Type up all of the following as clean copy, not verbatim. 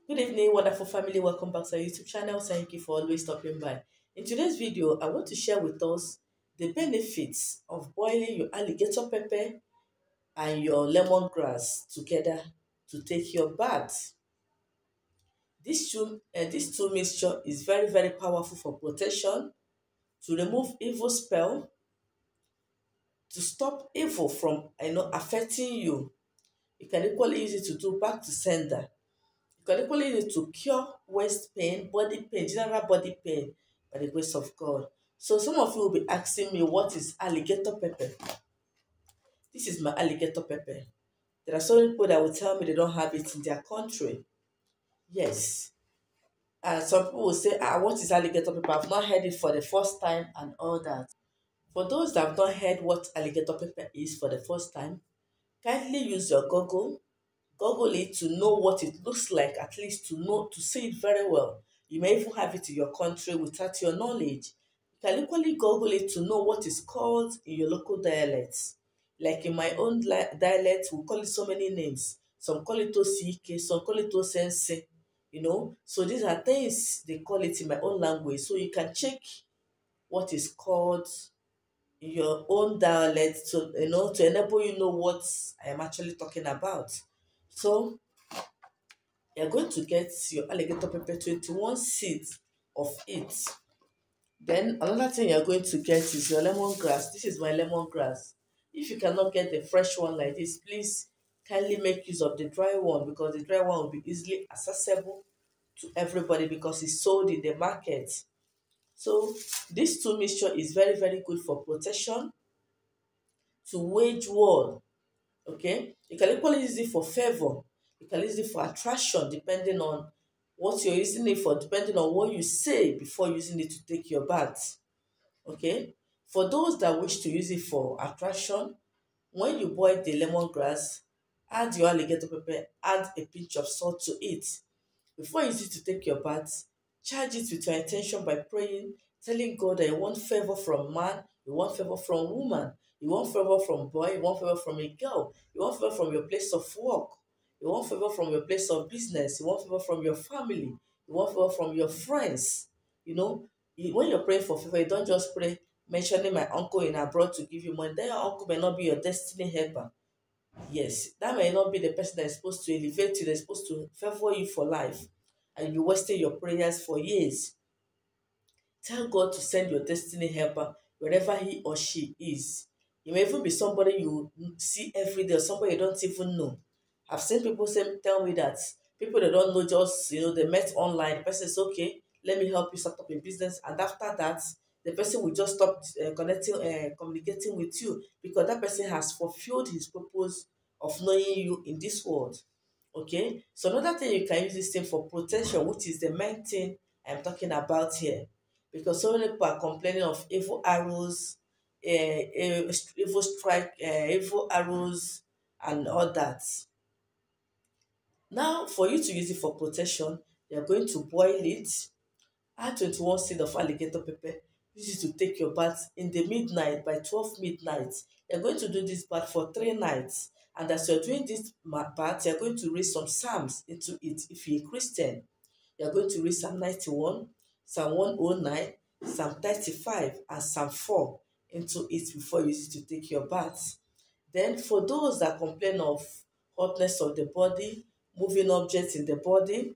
Good evening, wonderful family. Welcome back to our YouTube channel. Thank you for always stopping by. In today's video, I want to share with us the benefits of boiling your alligator pepper and your lemongrass together to take your bath. This two mixture is very powerful for protection, to remove evil spell, to stop evil from affecting you. You can equally use it to do back to sender. You can equally use it to cure waist pain, body pain, general body pain by the grace of God. So some of you will be asking me, what is alligator pepper? This is my alligator pepper. There are some people that will tell me they don't have it in their country. Yes. And some people will say, what is alligator pepper? I've not heard it for the first time and all that. For those that have not heard what alligator pepper is for the first time, kindly use your Google it to know what it looks like, at least to see it very well. You may even have it in your country without your knowledge. You can equally Google it to know what is called in your local dialects. Like in my own dialect, we call it so many names. Some call it Osike, some call it Osense. So these are things they call it in my own language. So you can check what is called in your own dialect to enable what I am actually talking about. So you're going to get your alligator pepper, 21 seeds of it. Then another thing you're going to get is your lemongrass. This is my lemongrass. If you cannot get the fresh one like this, please kindly make use of the dry one, because the dry one will be easily accessible to everybody because it's sold in the market. So this two mixture is very good for protection, to wage war. Okay, you can equally use it for favor. You can use it for attraction, depending on what you're using it for, depending on what you say before using it to take your bath. Okay, for those that wish to use it for attraction, when you boil the lemongrass, add your alligator pepper, add a pinch of salt to it. Before you use it to take your bath, charge it with your intention by praying, telling God that you want favor from man, you want favor from woman, you want favor from boy, you want favor from a girl, you want favor from your place of work, you want favor from your place of business, you want favor from your family, you want favor from your friends. When you're praying for favor, you don't just pray mentioning my uncle in abroad to give you money. Then your uncle may not be your destiny helper. Yes, that may not be the person that is supposed to elevate you, that's supposed to favor you for life, and you'll be wasting your prayers for years. Tell God to send your destiny helper wherever he or she is. It may even be somebody you see every day or somebody you don't even know. I've seen people tell me that people they don't know, just they met online. The person says, okay, let me help you start up a business, and after that, the person will just stop communicating with you, because that person has fulfilled his purpose of knowing you in this world. Okay, so another thing, you can use this thing for protection, which is the main thing I'm talking about here, because so many people are complaining of evil arrows, evil strike, evil arrows, and all that. Now, for you to use it for protection, you're going to boil it, add 21 seed of alligator pepper, use it to take your bath in the midnight, by 12 midnight. You're going to do this bath for 3 nights. And as you're doing this bath, you're going to read some psalms into it. If you're a Christian, you're going to read Psalm 91, Psalm 109, Psalm 35, and Psalm 4 into it before you use it to take your bath. Then for those that complain of hotness of the body, moving objects in the body,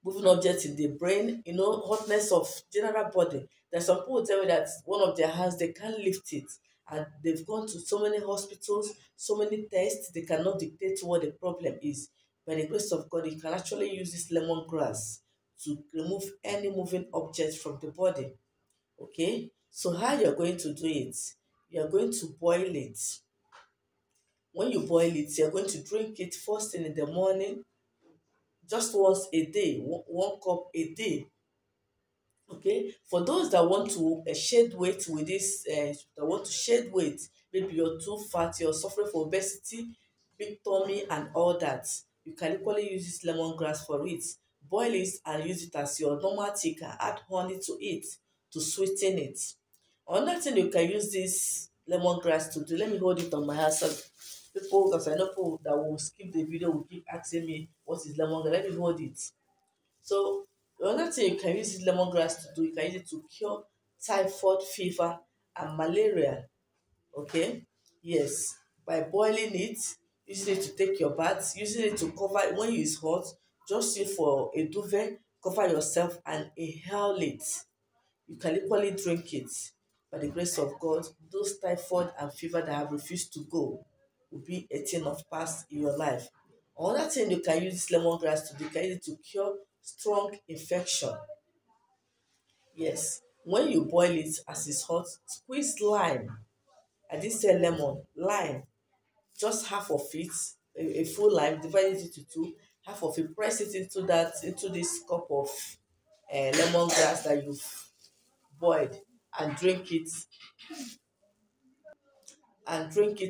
moving objects in the brain, hotness of general body. There's some people who tell me that one of their hands, they can't lift it. And they've gone to so many hospitals, so many tests, they cannot dictate what the problem is. By the grace of God, you can actually use this lemongrass to remove any moving object from the body. Okay? So how you're going to do it? You're going to boil it. When you boil it, you're going to drink it first thing in the morning, just once a day, one cup a day. Okay, for those that want to shed weight with this, that want to shed weight, maybe you're too fat, you're suffering from obesity, big tummy, and all that, you can equally use this lemongrass for it. Boil it and use it as your normal tea. You can add honey to it to sweeten it. Another thing you can use this lemongrass to do, let me hold it on my hand so People, because I know people that will skip the video will keep asking me what is lemongrass. Let me hold it. So another thing you can use this lemongrass to do, you can use it to cure typhoid fever and malaria. Okay, yes, by boiling it, using it to take your bath, using it to cover when it's hot, just use for a duvet, cover yourself and inhale it. You can equally drink it. By the grace of God, those typhoid and fever that have refused to go will be a thing of past in your life. Another thing you can use this lemongrass to do, you can use it to cure strong infection. Yes, when you boil it as it's hot, squeeze lime. I didn't say lemon, lime. Just half of it, a full lime, divide it into two. Half of it, press it into this cup of lemongrass that you've boiled, and drink it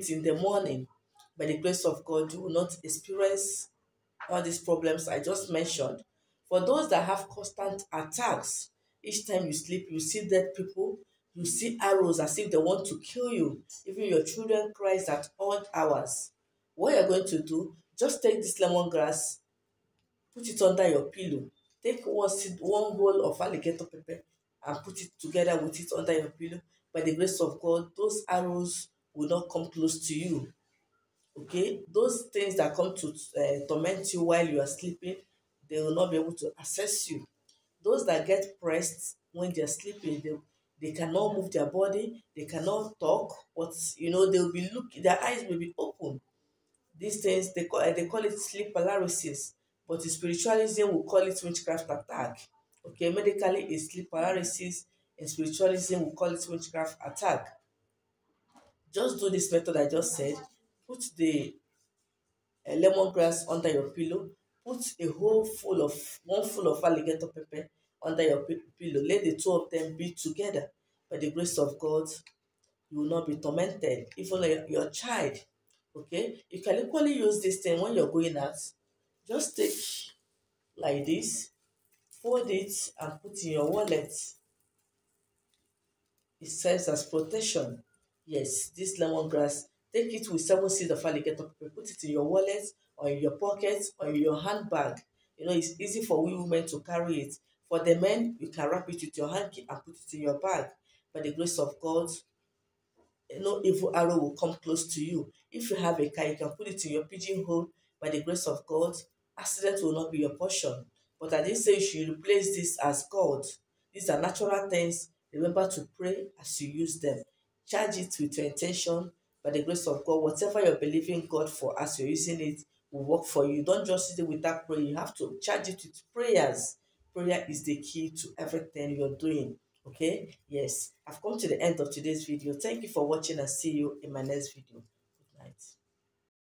in the morning. By the grace of God, you will not experience all these problems I just mentioned. For those that have constant attacks, each time you sleep, you see dead people, you see arrows as if they want to kill you. Even your children cries at odd hours. What you're going to do, just take this lemongrass, put it under your pillow. Take one roll of alligator pepper and put it together with it under your pillow. By the grace of God, those arrows will not come close to you. Okay, those things that come to torment you while you are sleeping, they will not be able to access you. Those that get pressed when they are sleeping, they cannot move their body, they cannot talk, but they'll be looking, their eyes will be open. These things they call it sleep paralysis, but in spiritualism we call it witchcraft attack. Okay, medically it's sleep paralysis, in spiritualism we call it witchcraft attack. Just do this method I just said. Put the lemongrass under your pillow. Put a whole full of one full of alligator pepper under your pillow. Let the two of them be together. By the grace of God, you will not be tormented, even like your child. Okay, you can equally use this thing when you're going out. Just take like this, fold it, and put in your wallet. It serves as protection. Yes, this lemongrass, take it with 7 seeds of alligator pepper, put it in your wallet or in your pocket or in your handbag. It's easy for we women to carry it. For the men, you can wrap it with your hanky and put it in your bag. By the grace of God, no evil arrow will come close to you. If you have a car, you can put it in your pigeonhole. By the grace of God, accident will not be your portion. But I didn't say you should replace this as God. These are natural things. Remember to pray as you use them. Charge it with your intention. By the grace of God, whatever you're believing God for as you're using it will work for you. Don't just use it without praying. You have to charge it with prayers. Prayer is the key to everything you're doing. Okay, yes, I've come to the end of today's video. Thank you for watching and see you in my next video.